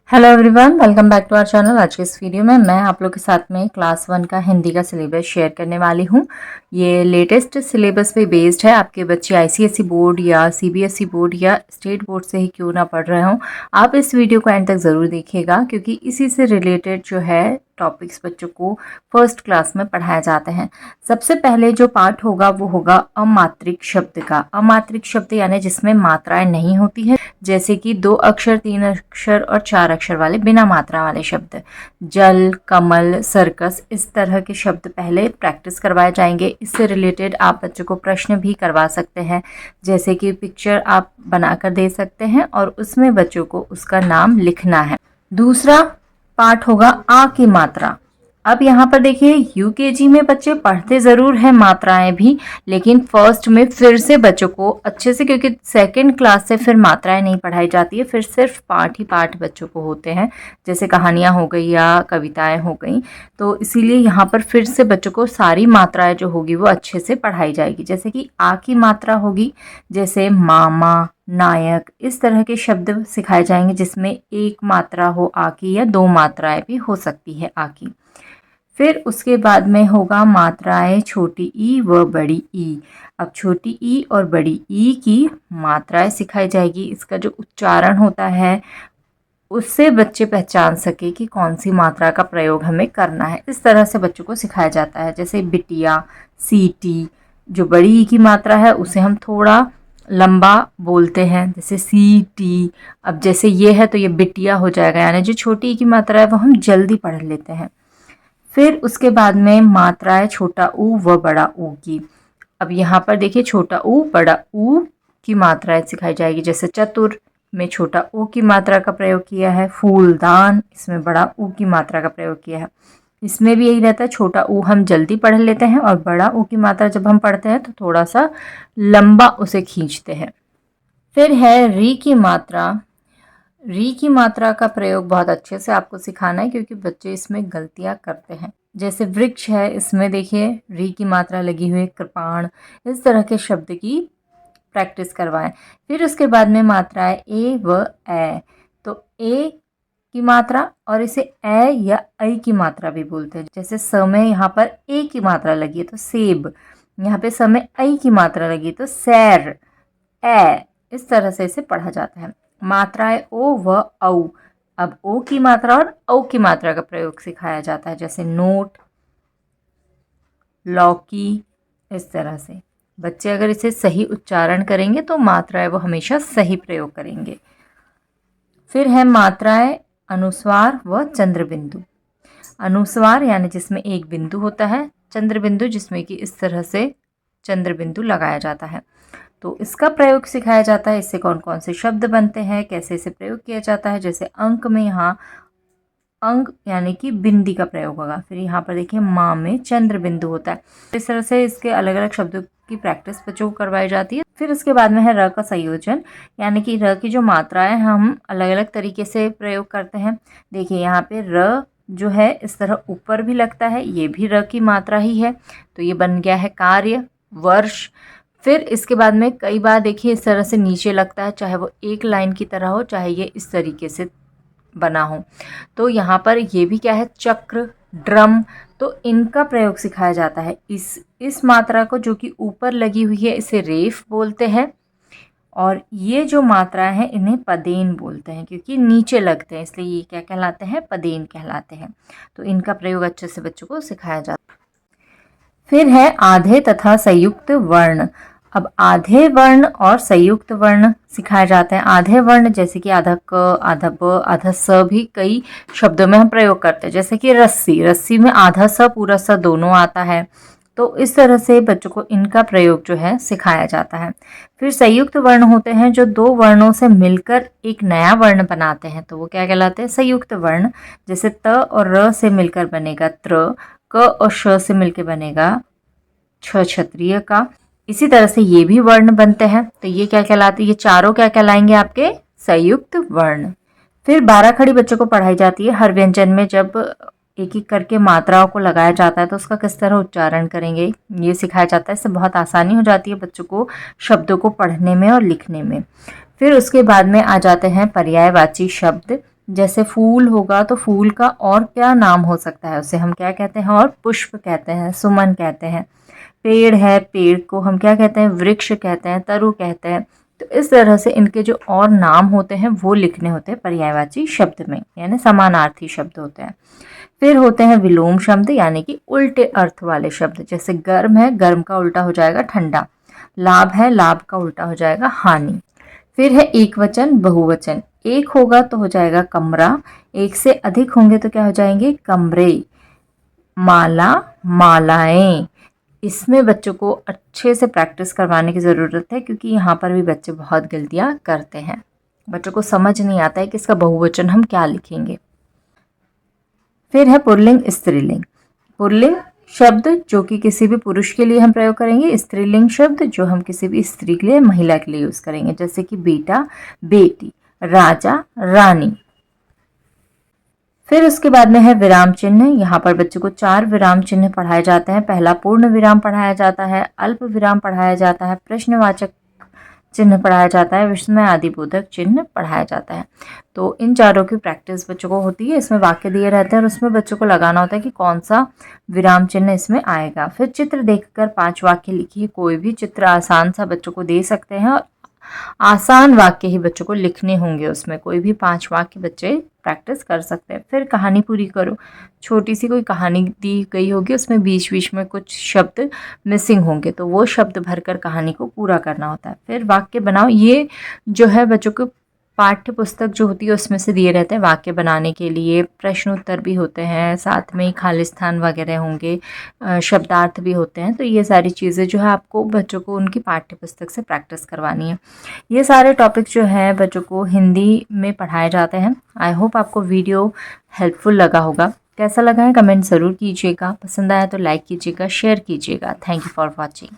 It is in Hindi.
Hello everyone, welcome back to our channel. आज के इस वीडियो में मैं आप लोग के साथ में क्लास 1 का हिंदी का सिलेबस शेयर करने वाली हूँ। ये लेटेस्ट सिलेबस पे बेस्ड है। आपके बच्चे आईसीएसई बोर्ड या सीबीएसई बोर्ड या स्टेट बोर्ड से ही क्यों ना पढ़ रहे हों, आप इस वीडियो को एंड तक ज़रूर देखिएगा, क्योंकि इसी से रिलेटेड जो है टॉपिक्स बच्चों को फर्स्ट क्लास में पढ़ाए जाते हैं। सबसे पहले जो पार्ट होगा वो होगा अमात्रिक शब्द का। अमात्रिक शब्द यानी जिसमें मात्राएं नहीं होती है, जैसे कि 2 अक्षर, 3 अक्षर और 4 अक्षर वाले बिना मात्रा वाले शब्द। जल, कमल, सर्कस, इस तरह के शब्द पहले प्रैक्टिस करवाए जाएंगे। इससे रिलेटेड आप बच्चों को प्रश्न भी करवा सकते हैं, जैसे कि पिक्चर आप बनाकर दे सकते हैं और उसमें बच्चों को उसका नाम लिखना है। दूसरा पार्ट होगा आ की मात्रा। अब यहाँ पर देखिए, यूकेजी में बच्चे पढ़ते ज़रूर हैं मात्राएं भी, लेकिन फर्स्ट में फिर से बच्चों को अच्छे से, क्योंकि सेकंड क्लास से फिर मात्राएं नहीं पढ़ाई जाती है, फिर सिर्फ पाठ ही पाठ बच्चों को होते हैं, जैसे कहानियाँ हो गई या कविताएं हो गई। तो इसीलिए यहाँ पर फिर से बच्चों को सारी मात्राएं जो होगी वो अच्छे से पढ़ाई जाएगी। जैसे कि आ की मात्रा होगी, जैसे मामा, नायक, इस तरह के शब्द सिखाए जाएंगे जिसमें एक मात्रा हो आ की या 2 मात्राएं भी हो सकती है आ की। फिर उसके बाद में होगा मात्राएं छोटी ई व बड़ी ई। अब छोटी ई और बड़ी ई की मात्राएं सिखाई जाएगी। इसका जो उच्चारण होता है उससे बच्चे पहचान सके कि कौन सी मात्रा का प्रयोग हमें करना है। इस तरह से बच्चों को सिखाया जाता है। जैसे बिटिया, सीटी, जो बड़ी ई की मात्रा है उसे हम थोड़ा लंबा बोलते हैं, जैसे सीटी। अब जैसे ये है तो ये बिटिया हो जाएगा, यानी जो छोटी ई की मात्रा है वो हम जल्दी पढ़ लेते हैं। फिर उसके बाद में मात्राएं छोटा ऊ व बड़ा ऊ की। अब यहाँ पर देखिए, छोटा ऊ बड़ा ऊ की मात्राएं सिखाई जाएगी। जैसे चतुर में छोटा ऊ की मात्रा का प्रयोग किया है। फूलदान, इसमें बड़ा ऊ की मात्रा का प्रयोग किया है। इसमें भी यही रहता है, छोटा ऊ हम जल्दी पढ़ लेते हैं और बड़ा ऊ की मात्रा जब हम पढ़ते हैं तो थोड़ा सा लंबा उसे खींचते हैं। फिर है री की मात्रा। री की मात्रा का प्रयोग बहुत अच्छे से आपको सिखाना है, क्योंकि बच्चे इसमें गलतियां करते हैं। जैसे वृक्ष है, इसमें देखिए री की मात्रा लगी हुई है, कृपाण, इस तरह के शब्द की प्रैक्टिस करवाएं। फिर उसके बाद में मात्राएं ए व ए। तो ए की मात्रा, और इसे ए या ऐ की मात्रा भी बोलते हैं। जैसे स में यहाँ पर ए की मात्रा लगी है तो सेब, यहाँ पे स में ऐ की मात्रा लगी तो सैर, ए, इस तरह से इसे पढ़ा जाता है। मात्राएं ओ व औ। अब ओ की मात्रा और औ की मात्रा का प्रयोग सिखाया जाता है। जैसे नोट, लौकी, इस तरह से बच्चे अगर इसे सही उच्चारण करेंगे तो मात्राएं वो हमेशा सही प्रयोग करेंगे। फिर है मात्राएं अनुस्वार व चंद्र बिंदु। अनुस्वार यानी जिसमें एक बिंदु होता है, चंद्र बिंदु जिसमें कि इस तरह से चंद्र बिंदु लगाया जाता है। तो इसका प्रयोग सिखाया जाता है। इससे कौन कौन से शब्द बनते हैं, कैसे इसे प्रयोग किया जाता है। जैसे अंक में यहाँ अंक यानी कि बिंदी का प्रयोग होगा। फिर यहाँ पर देखिए माँ में चंद्र बिंदु होता है। इस तरह से इसके अलग अलग शब्दों की प्रैक्टिस बच्चों को करवाई जाती है। फिर उसके बाद में है र का संयोजन, यानी कि र की जो मात्राएं हम अलग अलग तरीके से प्रयोग करते हैं। देखिए यहाँ पे र जो है इस तरह ऊपर भी लगता है, ये भी र की मात्रा ही है, तो ये बन गया है कार्य, वर्ष। फिर इसके बाद में कई बार देखिए इस तरह से नीचे लगता है, चाहे वो एक लाइन की तरह हो, चाहे ये इस तरीके से बना हो। तो यहाँ पर ये भी क्या है, चक्र, ड्रम। तो इनका प्रयोग सिखाया जाता है। इस मात्रा को जो कि ऊपर लगी हुई है इसे रेफ बोलते हैं, और ये जो मात्रा है इन्हें पदेन बोलते हैं, क्योंकि नीचे लगते हैं, इसलिए ये क्या कहलाते हैं, पदेन कहलाते हैं। तो इनका प्रयोग अच्छे से बच्चों को सिखाया जाता है। फिर है आधे तथा संयुक्त वर्ण। अब आधे वर्ण और संयुक्त वर्ण सिखाए जाते हैं। आधे वर्ण जैसे कि आधा क, आधा ब, आधा स भी कई शब्दों में हम प्रयोग करते हैं। जैसे कि रस्सी, रस्सी में आधा स पूरा स दोनों आता है। तो इस तरह से बच्चों को इनका प्रयोग जो है सिखाया जाता है। फिर संयुक्त वर्ण होते हैं जो 2 वर्णों से मिलकर एक नया वर्ण बनाते हैं, तो वो क्या कहलाते हैं, संयुक्त वर्ण। जैसे त और र से मिलकर बनेगा त्र, क और श से मिलकर बनेगा छ क्षत्रिय का। इसी तरह से ये भी वर्ण बनते हैं, तो ये क्या कहलाते हैं, ये चारों क्या कहलाएंगे, आपके संयुक्त वर्ण। फिर 12 खड़ी बच्चों को पढ़ाई जाती है। हर व्यंजन में जब एक एक करके मात्राओं को लगाया जाता है तो उसका किस तरह उच्चारण करेंगे ये सिखाया जाता है। इससे बहुत आसानी हो जाती है बच्चों को शब्दों को पढ़ने में और लिखने में। फिर उसके बाद में आ जाते हैं पर्यायवाची शब्द। जैसे फूल होगा तो फूल का और क्या नाम हो सकता है, उसे हम क्या कहते हैं, और पुष्प कहते हैं, सुमन कहते हैं। पेड़ है, पेड़ को हम क्या कहते हैं, वृक्ष कहते हैं, तरु कहते हैं। तो इस तरह से इनके जो और नाम होते हैं वो लिखने होते हैं पर्यायवाची शब्द में, यानी समानार्थी शब्द होते हैं। फिर होते हैं विलोम शब्द, यानी कि उल्टे अर्थ वाले शब्द। जैसे गर्म है, गर्म का उल्टा हो जाएगा ठंडा। लाभ है, लाभ का उल्टा हो जाएगा हानि। फिर है एक वचन, बहुवचन। एक होगा तो हो जाएगा कमरा, एक से अधिक होंगे तो क्या हो जाएंगे, कमरे। माला, मालाएं। इसमें बच्चों को अच्छे से प्रैक्टिस करवाने की ज़रूरत है, क्योंकि यहाँ पर भी बच्चे बहुत गलतियाँ करते हैं। बच्चों को समझ नहीं आता है कि इसका बहुवचन हम क्या लिखेंगे। फिर है पुल्लिंग, स्त्रीलिंग। पुल्लिंग शब्द जो कि किसी भी पुरुष के लिए हम प्रयोग करेंगे, स्त्रीलिंग शब्द जो हम किसी भी स्त्री के लिए, महिला के लिए यूज करेंगे। जैसे कि बेटा, बेटी, राजा, रानी। फिर उसके बाद में है विराम चिन्ह। यहाँ पर बच्चों को 4 विराम चिन्ह पढ़ाए जाते हैं। पहला पूर्ण विराम पढ़ाया जाता है, अल्प विराम पढ़ाया जाता है, प्रश्नवाचक चिन्ह पढ़ाया जाता है, विस्मय आदि बोधक चिन्ह पढ़ाया जाता है। तो इन चारों की प्रैक्टिस बच्चों को होती है। इसमें वाक्य दिए रहते हैं और उसमें बच्चों को लगाना होता है कि कौन सा विराम चिन्ह इसमें आएगा। फिर चित्र देखकर 5 वाक्य लिखिए। कोई भी चित्र आसान सा बच्चों को दे सकते हैं और आसान वाक्य ही बच्चों को लिखने होंगे। उसमें कोई भी 5 वाक्य बच्चे प्रैक्टिस कर सकते हैं। फिर कहानी पूरी करो। छोटी सी कोई कहानी दी गई होगी, उसमें बीच बीच में कुछ शब्द मिसिंग होंगे, तो वो शब्द भरकर कहानी को पूरा करना होता है। फिर वाक्य बनाओ। ये जो है बच्चों को पाठ्य पुस्तक जो होती है उसमें से दिए रहते हैं वाक्य बनाने के लिए। प्रश्न उत्तर भी होते हैं, साथ में ही खालिस्तान वगैरह होंगे, शब्दार्थ भी होते हैं। तो ये सारी चीज़ें जो है आपको बच्चों को उनकी पाठ्य पुस्तक से प्रैक्टिस करवानी है। ये सारे टॉपिक जो हैं बच्चों को हिंदी में पढ़ाए जाते हैं। आई होप आपको वीडियो हेल्पफुल लगा होगा। कैसा लगा है कमेंट ज़रूर कीजिएगा। पसंद आया तो लाइक कीजिएगा, शेयर कीजिएगा। Thank you for watching.